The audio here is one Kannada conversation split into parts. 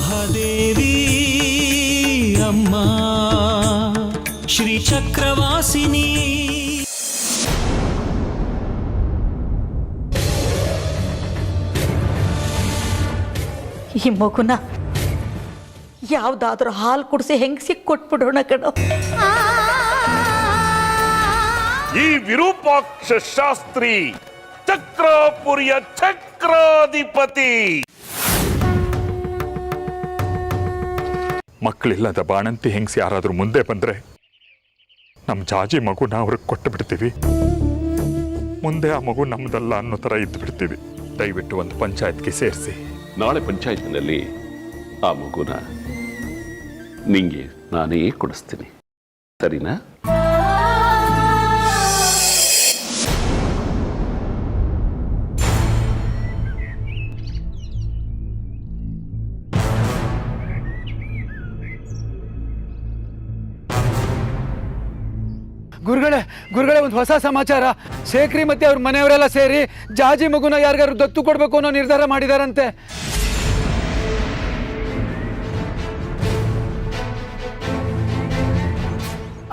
ಮಹಾದೇವಿ ಅಮ್ಮ ಶ್ರೀ ಚಕ್ರವಾಸಿನಿ. ಈ ಮಗುನ ಯಾವ್ದಾದ್ರೂ ಹಾಲು ಕುಡಿಸಿ ಹೆಂಗಸಿಗೆ ಕೊಟ್ಬಿಡೋಣ ಕಣೋ. ಈ ವಿರೂಪಾಕ್ಷ ಶಾಸ್ತ್ರಿ ಚಕ್ರಾಪುರಿಯ ಚಕ್ರಾಧಿಪತಿ. ಮಕ್ಕಳಿಲ್ಲದ ಬಾಣಂತಿ ಹೆಂಗಸಿ ಯಾರಾದ್ರೂ ಮುಂದೆ ಬಂದ್ರೆ ನಮ್ಮ ಜಾಜಿ ಮಗುನ ಅವ್ರಿಗೆ ಕೊಟ್ಟು ಬಿಡ್ತೀವಿ. ಮುಂದೆ ಆ ಮಗು ನಮ್ದಲ್ಲ ಅನ್ನೋ ಥರ ಇದ್ದು ಬಿಡ್ತೀವಿ. ದಯವಿಟ್ಟು ಒಂದು ಪಂಚಾಯತ್ಗೆ ಸೇರಿಸಿ. ನಾಳೆ ಪಂಚಾಯತ್ನಲ್ಲಿ ಆ ಮಗುನ ನಿಂಗೆ ನಾನೇ ಕೊಡಿಸ್ತೀನಿ, ಸರಿನಾ? ಗುರುಗಳೇ ಒಂದು ಹೊಸ ಸಮಾಚಾರ. ಶೇಖರಿ ಮತ್ತೆ ಅವ್ರ ಮನೆಯವರೆಲ್ಲ ಸೇರಿ ಜಾಜಿ ಮಗುನ ಯಾರಿಗಾರು ದತ್ತು ಕೊಡ್ಬೇಕು ಅನ್ನೋ ನಿರ್ಧಾರ ಮಾಡಿದಾರಂತೆ.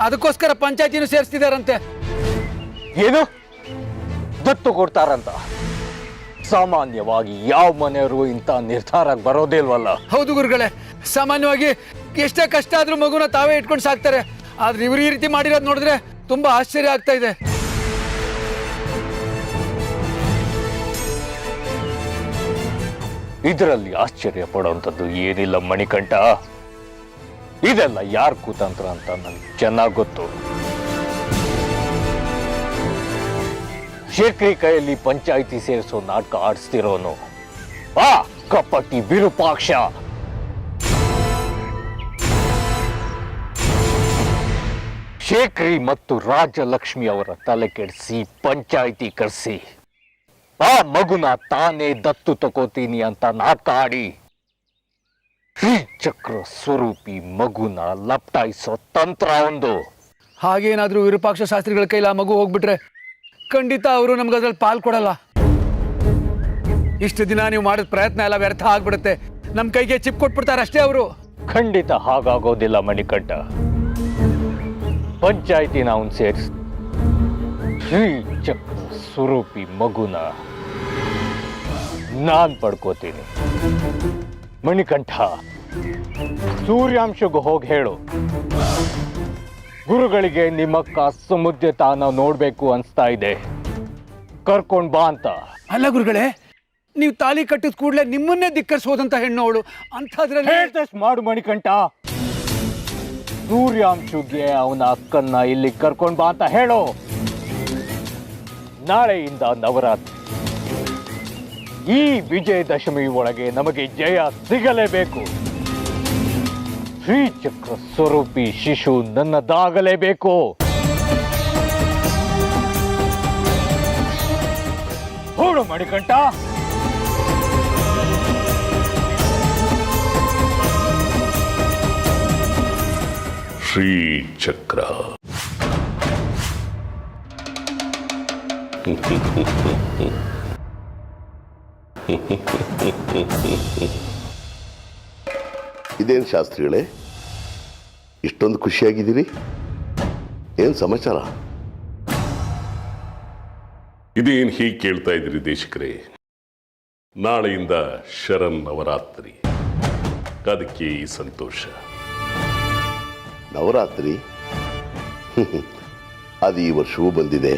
ಅದಕ್ಕೋಸ್ಕರ ಪಂಚಾಯತಿನೂ ಸೇರಿಸ್ತಿದಾರಂತೆ. ಏನು ದತ್ತು ಕೊಡ್ತಾರಂತ? ಸಾಮಾನ್ಯವಾಗಿ ಯಾವ ಮನೆಯವರು ಇಂಥ ನಿರ್ಧಾರಕ್ಕೆ ಬರೋದಿಲ್ವಲ್ಲ. ಹೌದು ಗುರುಗಳೇ, ಸಾಮಾನ್ಯವಾಗಿ ಎಷ್ಟೇ ಕಷ್ಟ ಆದ್ರೂ ಮಗುನ ತಾವೇ ಇಟ್ಕೊಂಡು ಸಾಕ್ತಾರೆ. ಆದ್ರೆ ಇವ್ರು ಈ ರೀತಿ ಮಾಡಿರೋದು ನೋಡಿದ್ರೆ ತುಂಬಾ ಆಶ್ಚರ್ಯ ಆಗ್ತಾ ಇದೆ. ಇದರಲ್ಲಿ ಆಶ್ಚರ್ಯ ಪಡುವಂಥದ್ದು ಏನಿಲ್ಲ ಮಣಿಕಂಠ. ಇದೆಲ್ಲ ಯಾರ ಕುತಂತ್ರ ಅಂತ ನನಗೆ ಚೆನ್ನಾಗಿ ಗೊತ್ತು. ಶೇಖರಿ ಕೈಯಲ್ಲಿ ಪಂಚಾಯಿತಿ ಸೇರಿಸೋ ನಾಟಕ ಆಡಿಸ್ತಿರೋನು ಆ ಕಪಟಿ ವಿರೂಪಾಕ್ಷ. ಶೇಖರಿ ಮತ್ತು ರಾಜಲಕ್ಷ್ಮಿ ಅವರ ತಲೆ ಕೆಡಿಸಿ ಪಂಚಾಯಿತಿ ಕರೆಸಿ ಆ ಮಗುನ ತಾನೇ ದತ್ತು ತಗೋತೀನಿ ಅಂತ ನಾಟಕ ಆಡಿ ಶ್ರೀಚಕ್ರ ಸ್ವರೂಪಿ ಮಗುನ ಲಪ್ಟಾಯಿಸೋ ತಂತ್ರ ಒಂದು. ಹಾಗೇನಾದ್ರೂ ವಿರೂಪಾಕ್ಷ ಶಾಸ್ತ್ರಿಗಳ ಕೈಲಿ ಆ ಮಗು ಹೋಗ್ಬಿಟ್ರೆ ಖಂಡಿತ ಅವರು ನಮ್ಗೆ ಅದ್ರಲ್ಲಿ ಪಾಲ್ ಕೊಡಲ್ಲ. ಇಷ್ಟು ದಿನ ನೀವು ಮಾಡಿದ ಪ್ರಯತ್ನ ಎಲ್ಲ ವ್ಯರ್ಥ ಆಗ್ಬಿಡುತ್ತೆ. ನಮ್ಮ ಕೈಗೆ ಚಿಪ್ ಕೊಟ್ಬಿಡ್ತಾರೆ ಅಷ್ಟೇ ಅವರು. ಖಂಡಿತ ಹಾಗಾಗೋದಿಲ್ಲ ಮಣಿಕಂಠ. ಪಂಚಾಯಿತಿನ ಅವನು ಸೇರಿಸಿ ಶ್ರೀಚಕ್ರ ಸ್ವರೂಪಿ ಮಗುನ ನಾನ್ ಪಡ್ಕೋತೀನಿ. ಮಣಿಕಂಠ, ಸೂರ್ಯಾಂಶಗೂ ಹೋಗಿ ಹೇಳು, ಗುರುಗಳಿಗೆ ನಿಮ್ಮಕ್ಕ ಸಮುದ್ಯ ತಾನ ನೋಡ್ಬೇಕು ಅನ್ಸ್ತಾ ಇದೆ, ಕರ್ಕೊಂಡ್ ಬಾ ಅಂತ. ಅಲ್ಲ ಗುರುಗಳೇ, ನೀವು ತಾಲಿ ಕಟ್ಟಿದ ಕೂಡಲೇ ನಿಮ್ಮನ್ನೇ ಧಿಕ್ಕರಿಸೋದಂತ ಹೆಣ್ಣೋಳು ಅಂಥದ್ರಲ್ಲಿ ಮಾಡು ಮಣಿಕಂಠ. ಸೂರ್ಯಾಂಶುಗೆ ಅವನ ಅಕ್ಕನ್ನ ಇಲ್ಲಿ ಕರ್ಕೊಂಡ್ ಬಾ ಅಂತ ಹೇಳು. ನಾಳೆಯಿಂದ ನವರಾತ್ರಿ. ಈ ವಿಜಯದಶಮಿ ಒಳಗೆ ನಮಗೆ ಜಯ ಸಿಗಲೇಬೇಕು. ಶ್ರೀಚಕ್ರ ಸ್ವರೂಪಿ ಶಿಶು ನನ್ನದಾಗಲೇಬೇಕು. ಹೋಡು ಮಣಿಕಂಠ. ಶ್ರೀಚಕ್ರ ಇದೇನು ಶಾಸ್ತ್ರಿಗಳೇ, ಇಷ್ಟೊಂದು ಖುಷಿಯಾಗಿದ್ದೀರಿ? ಏನು ಸಮಾಚಾರ? ಇದೇನು ಹೀಗೆ ಕೇಳ್ತಾ ಇದ್ದೀರಿ ದೇಶಿಕರೇ? ನಾಳೆಯಿಂದ ಶರನ್ ನವರಾತ್ರಿ, ಅದಕ್ಕೆ ಈ ಸಂತೋಷ. ನವರಾತ್ರಿ ಅದು ಈ ವರ್ಷವೂ ಬಂದಿದೆ,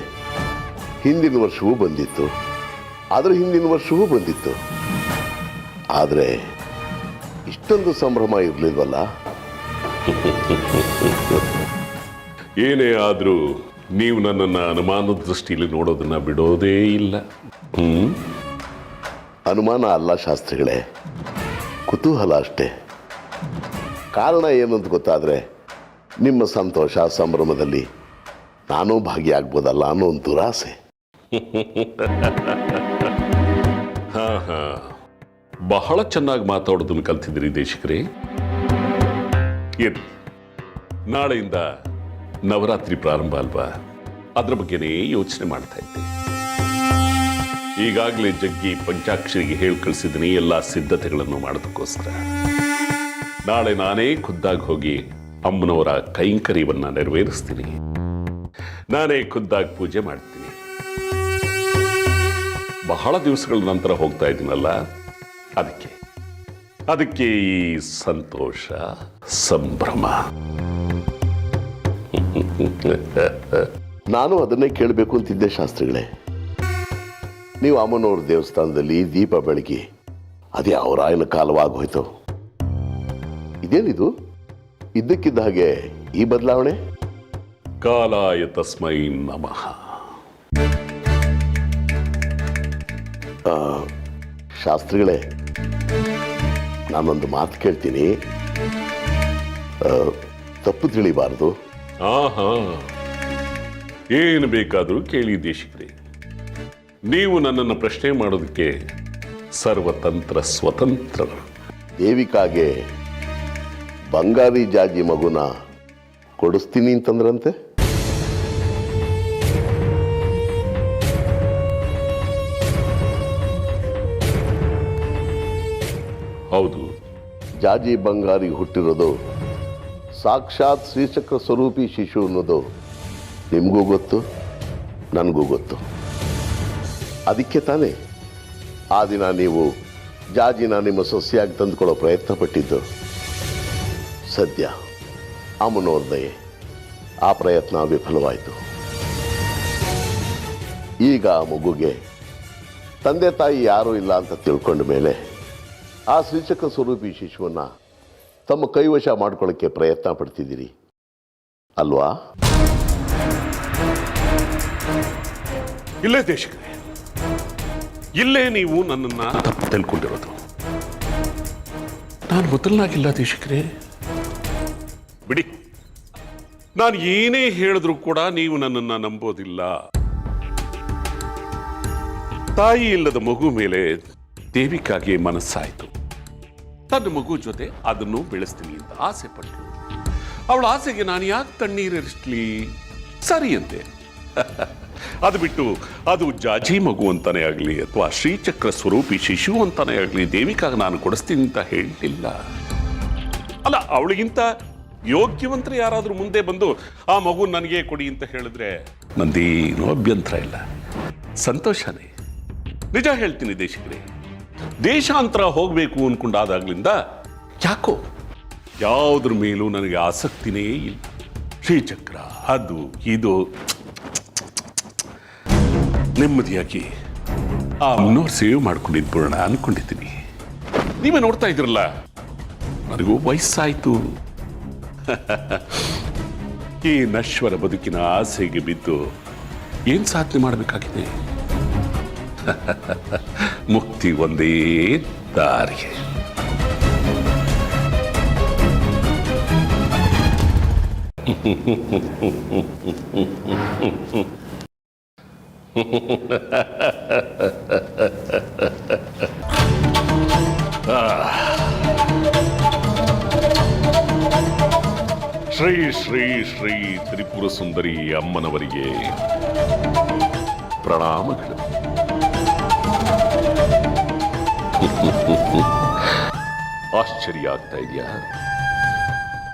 ಹಿಂದಿನ ವರ್ಷವೂ ಬಂದಿತ್ತು, ಅದರ ಹಿಂದಿನ ವರ್ಷವೂ ಬಂದಿತ್ತು. ಆದರೆ ಇಷ್ಟೊಂದು ಸಂಭ್ರಮ ಇರಲಿಲ್ವಲ್ಲ? ಏನೇ ಆದರೂ ನೀವು ನನ್ನನ್ನು ಅನುಮಾನದ ದೃಷ್ಟಿಯಲ್ಲಿ ನೋಡೋದನ್ನ ಬಿಡೋದೇ ಇಲ್ಲ. ಅನುಮಾನ ಅಲ್ಲ ಶಾಸ್ತ್ರಿಗಳೇ, ಕುತೂಹಲ ಅಷ್ಟೇ. ಕಾರಣ ಏನಂತ ಗೊತ್ತಾದರೆ ನಿಮ್ಮ ಸಂತೋಷ ಸಂಭ್ರಮದಲ್ಲಿ ನಾನೂ ಭಾಗಿಯಾಗ್ಬೋದಲ್ಲ ಅನ್ನೋ ಒಂದು ದುರಾಸೆ. ಹಾ, ಬಹಳ ಚೆನ್ನಾಗಿ ಮಾತಾಡೋದನ್ನು ಕಲ್ತಿದ್ದೀರಿ ದೇಶಿಕರೇ. ನಾಳೆಯಿಂದ ನವರಾತ್ರಿ ಪ್ರಾರಂಭ ಅಲ್ವಾ, ಅದ್ರ ಬಗ್ಗೆನೇ ಯೋಚನೆ ಮಾಡ್ತಾ ಇದ್ದೆ. ಈಗಾಗಲೇ ಜಗ್ಗಿ ಪಂಚಾಕ್ಷರಿಗೆ ಹೇಳಿ ಕಳಿಸಿದ್ದೀನಿ ಎಲ್ಲ ಸಿದ್ಧತೆಗಳನ್ನು ಮಾಡೋದಕ್ಕೋಸ್ಕರ. ನಾಳೆ ನಾನೇ ಖುದ್ದಾಗಿ ಹೋಗಿ ಅಮ್ಮನವರ ಕೈಂಕರ್ಯವನ್ನ ನೆರವೇರಿಸ್ತೀನಿ. ನಾನೇ ಖುದ್ದಾಗಿ ಪೂಜೆ ಮಾಡ್ತೀನಿ. ಬಹಳ ದಿವಸಗಳ ನಂತರ ಹೋಗ್ತಾ ಇದ್ದೀನಲ್ಲ, ಅದಕ್ಕೆ ಈ ಸಂತೋಷ ಸಂಭ್ರಮ. ನಾನು ಅದನ್ನೇ ಕೇಳಬೇಕು ಅಂತಿದ್ದೆ ಶಾಸ್ತ್ರಿಗಳೇ. ನೀವು ಅಮ್ಮನವ್ರ ದೇವಸ್ಥಾನದಲ್ಲಿ ದೀಪ ಬೆಳಗಿ ಅದೇ ಅವರಾಯನ ಕಾಲವಾಗೋಯ್ತು. ಇದೇನಿದು ಇದ್ದಕ್ಕಿದ್ದ ಹಾಗೆ ಈ ಬದಲಾವಣೆ? ಕಾಲಾಯ ತಸ್ಮೈ ನಮಃ. ಶಾಸ್ತ್ರಿಗಳೇ, ನಾನೊಂದು ಮಾತು ಕೇಳ್ತೀನಿ, ತಪ್ಪು ತಿಳಿಬಾರದು. ಆಹಾ, ಏನು ಬೇಕಾದರೂ ಕೇಳಿ ದೇಶಿಕರೇ. ನೀವು ನನ್ನನ್ನು ಪ್ರಶ್ನೆ ಮಾಡೋದಕ್ಕೆ ಸರ್ವತಂತ್ರ ಸ್ವತಂತ್ರರು. ದೇವಿಕಾಗೆ ಬಂಗಾರಿ ಜಾಜಿ ಮಗುನ ಕೊಡಿಸ್ತೀನಿ ಅಂತಂದ್ರಂತೆ. ಹೌದು, ಜಾಜಿ ಬಂಗಾರಿ ಹುಟ್ಟಿರೋದು ಸಾಕ್ಷಾತ್ ಶ್ರೀಚಕ್ರ ಸ್ವರೂಪಿ ಶಿಶು ಅನ್ನೋದು ನಿಮಗೂ ಗೊತ್ತು, ನನಗೂ ಗೊತ್ತು. ಅದಕ್ಕೆ ತಾನೇ ಆ ದಿನ ನೀವು ಜಾಜಿನ ನಿಮ್ಮ ಸೊಸೆಯಾಗಿ ತಂದುಕೊಳ್ಳೋ ಪ್ರಯತ್ನ ಪಟ್ಟಿದ್ದು. ಸದ್ಯ ಅಮ್ಮನವ್ರ ದಯೆ ಆ ಪ್ರಯತ್ನ ವಿಫಲವಾಯಿತು. ಈಗ ಆ ಮಗುಗೆ ತಂದೆ ತಾಯಿ ಯಾರೂ ಇಲ್ಲ ಅಂತ ತಿಳ್ಕೊಂಡ ಮೇಲೆ ಆ ಶ್ರೀಚಕ್ರ ಸ್ವರೂಪಿ ಶಿಶುವನ್ನ ತಮ್ಮ ಕೈವಶ ಮಾಡ್ಕೊಳ್ಳೋಕ್ಕೆ ಪ್ರಯತ್ನ ಪಡ್ತಿದ್ದೀರಿ ಅಲ್ವಾ? ಇಲ್ಲೇ ದೇಶಿಕರೇ, ಇಲ್ಲೇ ನೀವು ನನ್ನನ್ನ ತಪ್ಪು ತಿಳ್ಕೊಂಡಿರೋದು. ನಾನು ಮೊದಲನಾಗಿಲ್ಲ ದೇಶಿಕರೇ. ಬಿಡಿ, ನಾನು ಏನೇ ಹೇಳಿದ್ರು ಕೂಡ ನೀವು ನನ್ನನ್ನ ನಂಬೋದಿಲ್ಲ. ತಾಯಿ ಇಲ್ಲದ ಮಗು ಮೇಲೆ ದೇವಿಕಾಗೆ ಮನಸ್ಸಾಯಿತು. ತನ್ನ ಮಗು ಜೊತೆ ಅದನ್ನು ಬೆಳೆಸ್ತೀನಿ ಅಂತ ಆಸೆ ಪಟ್ಟಳು. ಅವಳ ಆಸೆಗೆ ನಾನು ಯಾಕೆ ತಣ್ಣೀರಿರಿಸ್ಲಿ? ಸರಿಯಂತೆ. ಅದು ಬಿಟ್ಟು ಅದು ಜಾಜಿ ಮಗು ಅಂತಾನೆ ಆಗಲಿ ಅಥವಾ ಶ್ರೀಚಕ್ರ ಸ್ವರೂಪಿ ಶಿಶು ಅಂತಾನೆ ಆಗಲಿ ದೇವಿಕಾಗ ನಾನು ಕೊಡಿಸ್ತೀನಿ ಅಂತ ಹೇಳಲಿಲ್ಲ. ಅಲ್ಲ, ಅವಳಿಗಿಂತ ಯೋಗ್ಯವಂತರು ಯಾರಾದರೂ ಮುಂದೆ ಬಂದು ಆ ಮಗು ನನಗೆ ಕೊಡಿ ಅಂತ ಹೇಳಿದ್ರೆ ನಂದೇನೂ ಅಭ್ಯಂತರ ಇಲ್ಲ, ಸಂತೋಷನೇ. ನಿಜ ಹೇಳ್ತೀನಿ ದೇಶಿಕರೇ, ದೇಶಾಂತರ ಹೋಗಬೇಕು ಅನ್ಕೊಂಡಾದಾಗ್ಲಿಂದ ಯಾಕೋ ಯಾವುದ್ರ ಮೇಲೂ ನನಗೆ ಆಸಕ್ತಿನೇ ಇಲ್ಲ. ಶ್ರೀಚಕ್ರ ಅದು ಇದು ನೆಮ್ಮದಿಯಾಗಿ ಆ ಅಮ್ಮನವ್ರು ಸೇವ್ ಮಾಡ್ಕೊಂಡಿದ್ಬಿಡೋಣ ಅನ್ಕೊಂಡಿದ್ದೀನಿ. ನೀವೇ ನೋಡ್ತಾ ಇದ್ರಲ್ಲ, ನನಗೂ ವಯಸ್ಸಾಯ್ತು. ಈ ನಶ್ವರ ಬದುಕಿನ ಆಸೆಗೆ ಬಿದ್ದು ಏನ್ ಸಾಧನೆ ಮಾಡಬೇಕಾಗಿದೆ? ಮುಕ್ತಿ ಒಂದೇ ದಾರಿ. ಶ್ರೀ ಶ್ರೀ ಶ್ರೀ ತ್ರಿಪುರ ಸುಂದರಿ ಅಮ್ಮನವರಿಗೆ ಪ್ರಣಾಮಗಳು. ಆಶ್ಚರ್ಯ ಆಗ್ತಾ ಇದೆಯಾ?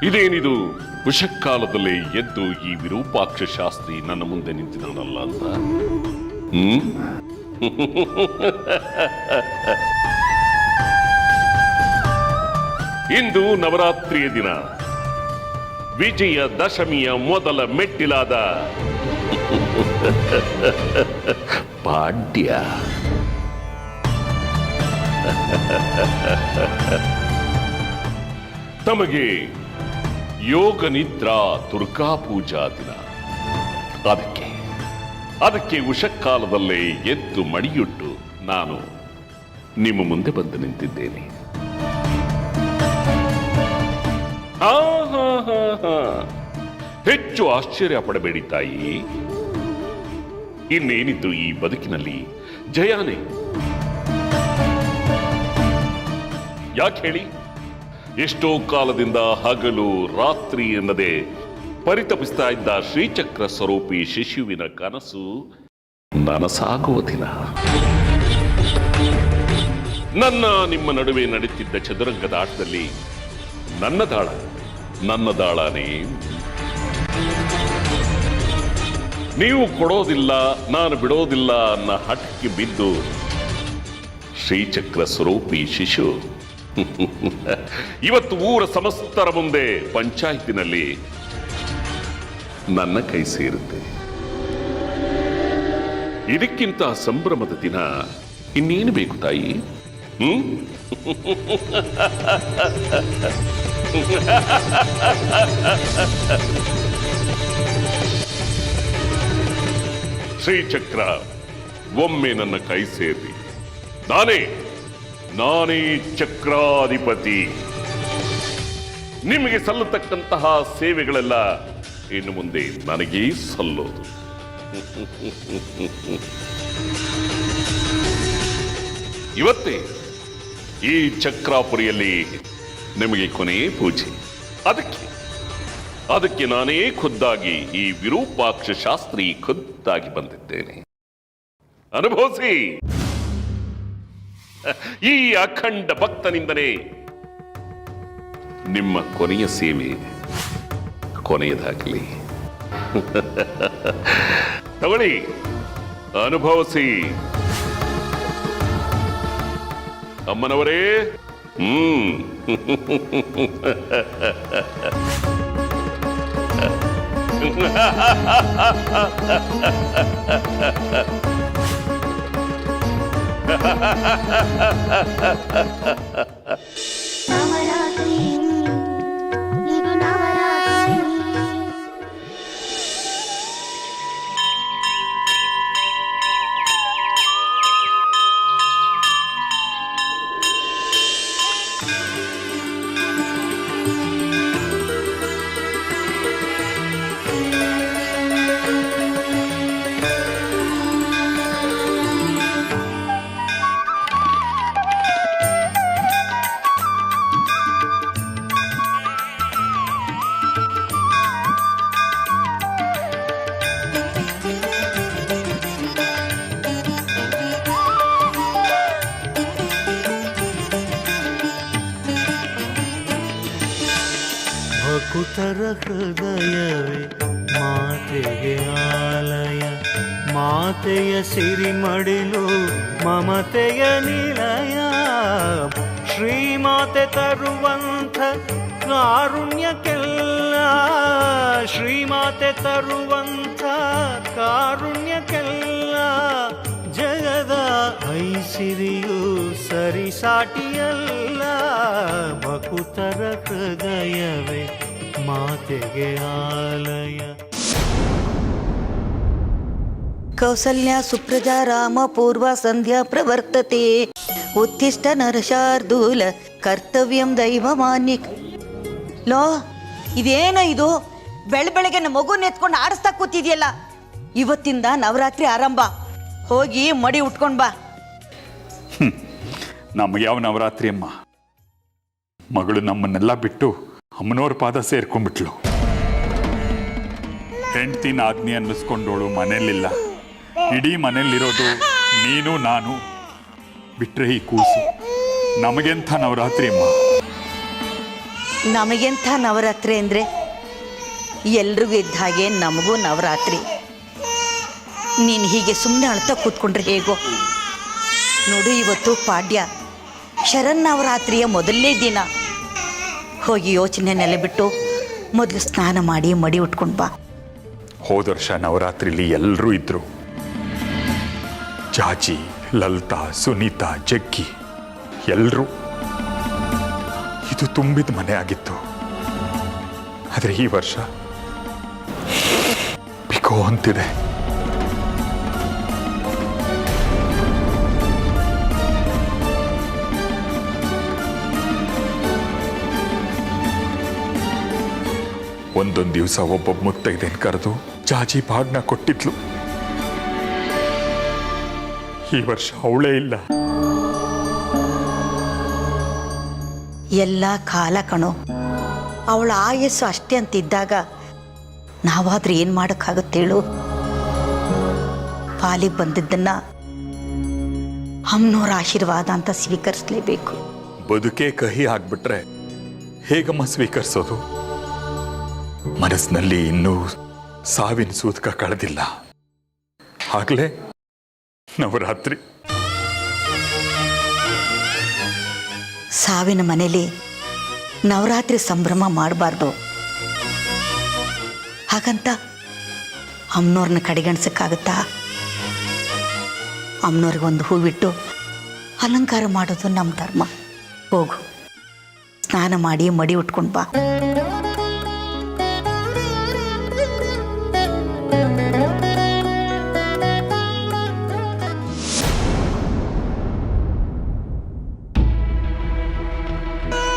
ಇದೇನಿದು ಉಷಕ್ಕಾಲದಲ್ಲೇ ಎದ್ದು ಈ ವಿರೂಪಾಕ್ಷ ಶಾಸ್ತ್ರಿ ನನ್ನ ಮುಂದೆ ನಿಂತಿದ್ದಾನಲ್ಲ ಅಂತ. ಇಂದು ನವರಾತ್ರಿಯ ದಿನ, ವಿಜಯ ದಶಮಿಯ ಮೊದಲ ಮೆಟ್ಟಿಲಾದ ಪಾಡ್ಯ. ತಮಗೆ ಯೋಗ ನಿದ್ರಾ ದುರ್ಗಾ ಪೂಜಾ ದಿನ. ಅದಕ್ಕೆ ಉಷಕ್ಕಾಲದಲ್ಲೇ ಎದ್ದು ಮಡಿಯುಟ್ಟು ನಾನು ನಿಮ್ಮ ಮುಂದೆ ಬಂದು ನಿಂತಿದ್ದೇನೆ. ಹೆಚ್ಚು ಆಶ್ಚರ್ಯ ಪಡಬೇಡಿ ತಾಯಿ. ಇನ್ನೇನಿದ್ದು ಈ ಬದುಕಿನಲ್ಲಿ ಜಯಾನೇ. ಯಾಕೆ ಹೇಳಿ? ಎಷ್ಟೋ ಕಾಲದಿಂದ ಹಗಲು ರಾತ್ರಿ ಎನ್ನದೆ ಪರಿತಪಿಸ್ತಾ ಇದ್ದ ಶ್ರೀಚಕ್ರ ಸ್ವರೂಪಿ ಶಿಶುವಿನ ಕನಸು ನನಸಾಗುವ ದಿನ. ನನ್ನ ನಿಮ್ಮ ನಡುವೆ ನಡೀತಿದ್ದ ಚದುರಂಗದ ಆಟದಲ್ಲಿ ನನ್ನ ದಾಳನೇ. ನೀವು ಕೊಡೋದಿಲ್ಲ, ನಾನು ಬಿಡೋದಿಲ್ಲ ಅನ್ನೋ ಹಠಕ್ಕೆ ಬಿದ್ದು ಶ್ರೀಚಕ್ರ ಸ್ವರೂಪಿ ಶಿಶು ಇವತ್ತು ಊರ ಸಮಸ್ತರ ಮುಂದೆ ಪಂಚಾಯತಿನಲ್ಲಿ ನನ್ನ ಕೈ ಸೇರುತ್ತೆ. ಇದಕ್ಕಿಂತ ಸಂಭ್ರಮದ ದಿನ ಇನ್ನೇನು ಬೇಕು ತಾಯಿ? ಶ್ರೀಚಕ್ರ ಒಮ್ಮೆ ನನ್ನ ಕೈ ಸೇರಿ ನಾನೇ ಚಕ್ರಾಧಿಪತಿ. ನಿಮಗೆ ಸಲ್ಲತಕ್ಕಂತಹ ಸೇವೆಗಳೆಲ್ಲ ಇನ್ನು ಮುಂದೆ ನನಗೇ ಸಲ್ಲೋದು. ಇವತ್ತೇ ಈ ಚಕ್ರಾಪುರಿಯಲ್ಲಿ ನಿಮಗೆ ಕೊನೆಯೇ ಪೂಜೆ. ಅದಕ್ಕೆ ನಾನೇ ಖುದ್ದಾಗಿ ಈ ವಿರೂಪಾಕ್ಷ ಶಾಸ್ತ್ರಿ ಖುದ್ದಾಗಿ ಬಂದಿದ್ದೇನೆ. ಅನುಭವಿಸಿ. ಈ ಅಖಂಡ ಭಕ್ತನಿಂದಲೇ ನಿಮ್ಮ ಕೊನೆಯ ಸೇವೆ ಕೊನೆಯದಾಗಲಿ. ತಗೊಳ್ಳಿ, ಅನುಭವಿಸಿ. ಅಮ್ಮನವರೇ. ನವರಾತ್ರಿ ಇದು ನವರಾತ್ರಿ. ಭಕುತರ ಹೃದಯವೇ ಮಾತೆಗೆ ಆಲಯ, ಮಾತೆಯ ಸಿರಿಮಡಿಲು ಮಮತೆಯ ನಿಲಯ. ಶ್ರೀಮಾತೆ ತರುವಂಥ ಕಾರುಣ್ಯಕ್ಕೆಲ್ಲ, ಶ್ರೀಮಾತೆ ತರುವಂಥ ಕಾರುಣ್ಯಕ್ಕೆಲ್ಲ ಜಗದ ಐಸಿರಿಯು ಸರಿಸಾಟಿಯಲ್ಲ. ಭಕುತರ ಹೃದಯವೇ ಮಾತೆಗೆ ಆಲಯ. ಕೌಸಲ್ಯ ಸುಪ್ರಜಾ ರಾಮ ಪೂರ್ವ ಸಂಧ್ಯಾ ಪ್ರವರ್ತತೆ. ಉತ್ತಿಷ್ಟ ನರಶಾರ್ದೂಲ ಕರ್ತವ್ಯಂ ದೈವಮಾನ್ಯ. ಲೋ, ಇದೇನ ಇದು? ಬೆಳಬೆಳಗ್ಗೆ ನಮ್ಮ ಮಗುನ ಎತ್ಕೊಂಡು ಆಡಿಸ್ತಾ ಕೂತಿದ್ಯಲ್ಲ. ಇವತ್ತಿಂದ ನವರಾತ್ರಿ ಆರಂಭ. ಹೋಗಿ ಮಡಿ ಉಟ್ಕೊಂಡ್ ಬಾ. ನಮಗೆ ಯಾವ ನವರಾತ್ರಿ ಅಮ್ಮ? ಮಗಳು ನಮ್ಮನ್ನೆಲ್ಲ ಬಿಟ್ಟು ಅಮ್ಮನವ್ರ ಪಾದ ಸೇರ್ಕೊಂಡ್ಬಿಟ್ಲು. ಹೆಂಡ್ತಿನ ಆಜ್ಞೆ ಅನ್ನಿಸ್ಕೊಂಡೋಳು ಮನೇಲಿಲ್ಲ. ಇಡೀ ಮನೇಲಿರೋದು ನೀನು ನಾನು ಬಿಟ್ರೆ ಈ ಕೂಸು. ನಮಗೆಂಥ ನವರಾತ್ರಿ ಅಮ್ಮ? ನಮಗೆಂಥ ನವರಾತ್ರಿ ಅಂದರೆ ಎಲ್ರಿಗೂ ಇದ್ದ ಹಾಗೆ ನಮಗೂ ನವರಾತ್ರಿ. ನೀನು ಹೀಗೆ ಸುಮ್ಮನೆ ಅಳ್ತಾ ಕೂತ್ಕೊಂಡ್ರೆ ಹೇಗೋ? ನೋಡು, ಇವತ್ತು ಪಾಡ್ಯ, ಶರನ್ನವರಾತ್ರಿಯ ಮೊದಲನೇ ದಿನ. ಹೋಗಿ ಯೋಚನೆನೆಲ್ಲ ಬಿಟ್ಟು ಮೊದಲು ಸ್ನಾನ ಮಾಡಿ ಮಡಿ ಉಟ್ಕೊಂಡು ಬಾ. ಹೋದ ವರ್ಷ ನವರಾತ್ರಿಲಿ ಎಲ್ಲರೂ ಇದ್ರು. ಜಾಜಿ, ಲಲಿತಾ, ಸುನೀತಾ, ಜಗ್ಗಿ ಎಲ್ಲರೂ. ಇದು ತುಂಬಿದ ಮನೆ ಆಗಿತ್ತು. ಆದರೆ ಈ ವರ್ಷ ಬಿಕೋ ಅಂತಿದೆ. ಒಂದೊಂದು ದಿವಸ ಒಬ್ಬೊಬ್ಬ ಮುತ್ತೈದೆನ್ ಕರೆದು ಜಾಜಿ ಬಾಗ್ನ ಕೊಟ್ಟಿದ್ಲು. ಈ ವರ್ಷ ಅವಳೇ ಇಲ್ಲ. ಎಲ್ಲ ಕಾಲ ಕಣೋ. ಅವಳ ಆಯಸ್ಸು ಅಷ್ಟೇ ಅಂತಿದ್ದಾಗ ನಾವಾದ್ರೆ ಏನು ಮಾಡೋಕ್ಕಾಗತ್ತೇಳು? ಪಾಲಿಗೆ ಬಂದಿದ್ದನ್ನ ಅಮ್ಮನವ್ರ ಆಶೀರ್ವಾದ ಅಂತ ಸ್ವೀಕರಿಸಲೇಬೇಕು. ಬದುಕೇ ಕಹಿ ಆಗ್ಬಿಟ್ರೆ ಹೇಗಮ್ಮ ಸ್ವೀಕರಿಸೋದು? ಮನಸ್ಸಿನಲ್ಲಿ ಇನ್ನೂ ಸಾವಿನ ಸೂತಕ ಕಳೆದಿಲ್ಲ. ಆಗ್ಲೇ ನವರಾತ್ರಿ. ಸಾವಿನ ಮನೇಲಿ ನವರಾತ್ರಿ ಸಂಭ್ರಮ ಮಾಡಬಾರ್ದು. ಹಾಗಂತ ಅಮ್ಮನವ್ರನ್ನ ಕಡೆಗಣಿಸಕ್ಕಾಗತ್ತಾ? ಅಮ್ಮನವ್ರಿಗೊಂದು ಹೂವಿಟ್ಟು ಅಲಂಕಾರ ಮಾಡೋದು ನಮ್ಮ ಧರ್ಮ. ಹೋಗು, ಸ್ನಾನ ಮಾಡಿ ಮಡಿ ಉಟ್ಕೊಂಡು ಬಾ.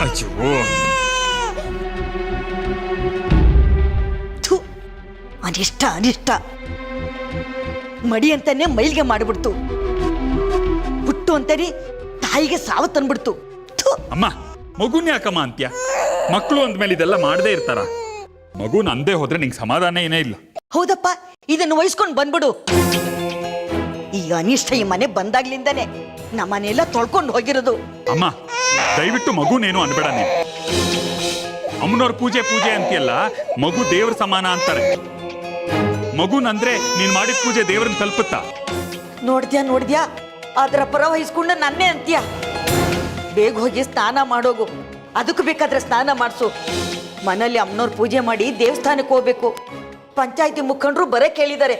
ಅಯ್ಯೋ, ಥು, ಅನಿಷ್ಟ ಅನಿಷ್ಟ. ಮಡಿ ಅಂತಾನೆ ಮೈಲ್ಗೆ ಮಾಡಿಬಿಡ್ತು, ಹುಟ್ಟು ಅಂತಾನೆ ತಾಯಿಗೆ ಸಾವು ತಂದ್ಬಿಡ್ತು. ಥು. ಅಮ್ಮ, ಮಗುನ್ ಯಾಕಮ್ಮ ಅಂತ್ಯ? ಮಕ್ಕಳು ಅಂದ್ಮೇಲೆ ಇದೆಲ್ಲ ಮಾಡದೇ ಇರ್ತಾರ? ಮಗುನ ಅಂದೇ ಹೋದ್ರೆ ನಿಂಗೆ ಸಮಾಧಾನ ಏನೇ ಇಲ್ಲ. ಹೌದಪ್ಪ, ಇದನ್ನು ವಹಿಸ್ಕೊಂಡು ಬಂದ್ಬಿಡು. ಈ ಅನಿಷ್ಟ ಈ ಮನೆ ಬಂದಾಗ್ಲಿಂದಾನೆ ನಮ್ಮನೆಲ್ಲ ತೊಳ್ಕೊಂಡು ಹೋಗಿರೋದು. ಅಮ್ಮ, ದಯವಿಟ್ಟು ಮಗುನೇನು ಅನ್ಬೇಡ ನೀನು. ಅಮ್ಮನವ್ರ ಪೂಜೆ ಪೂಜೆ ಅಂತೀಯಲ್ಲ, ಮಗು ದೇವ್ರ ಸಮಾನ ಅಂತಾರೆ. ಮಗುನಂದ್ರೆ ನೀನ್ ಮಾಡಿದ ಪೂಜೆ ದೇವ್ರನ್ನ ತಲುಪುತ್ತಾ? ನೋಡ್ದ್ಯಾ ಅದರ ಪರ ವಹಿಸ್ಕೊಂಡು ನನ್ನೇ ಅಂತೀಯ. ಬೇಗ ಹೋಗಿ ಸ್ನಾನ ಮಾಡೋಗು. ಅದಕ್ಕೂ ಬೇಕಾದ್ರೆ ಸ್ನಾನ ಮಾಡಿಸು. ಮನೇಲಿ ಅಮ್ಮನವ್ರ ಪೂಜೆ ಮಾಡಿ ದೇವಸ್ಥಾನಕ್ಕೆ ಹೋಗ್ಬೇಕು. ಪಂಚಾಯತಿ ಮುಖಂಡರು ಬರೇ ಕೇಳಿದ್ದಾರೆ.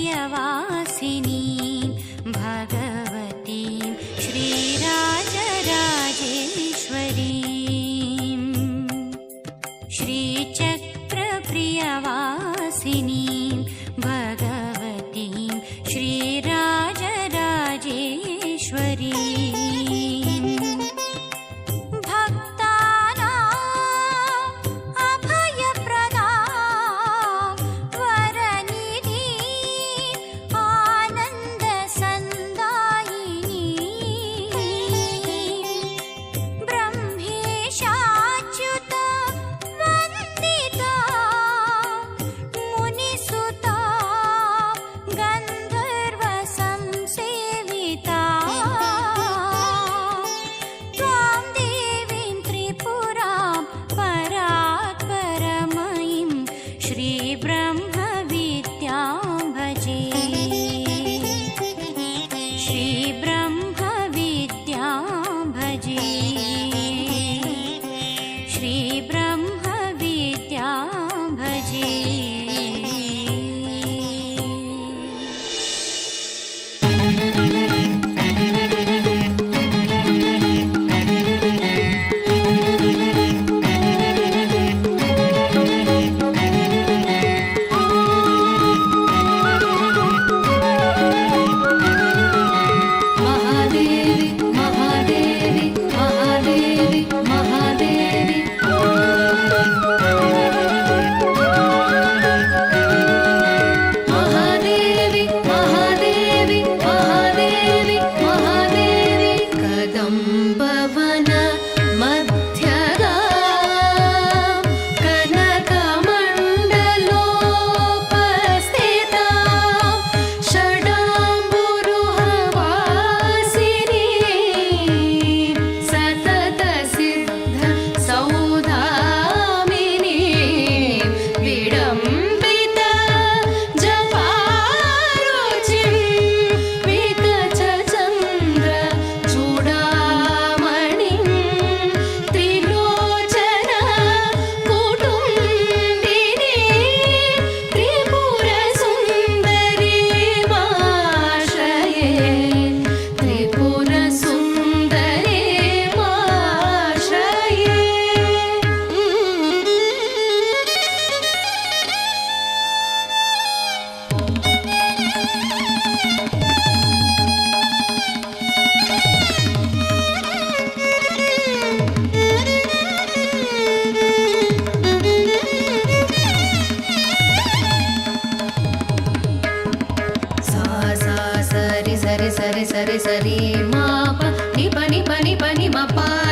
श्रीचक्रप्रियवासिनी भगवती श्रीराजराजेश्वरी श्रीचक्रप्रियवासिनी भगवती श्रीराजराजेश्वरी भक्तानां अभयप्रदा वरनिधि आनन्द సరి సరి మా ప ని ప ని ప ని ప ని మ ప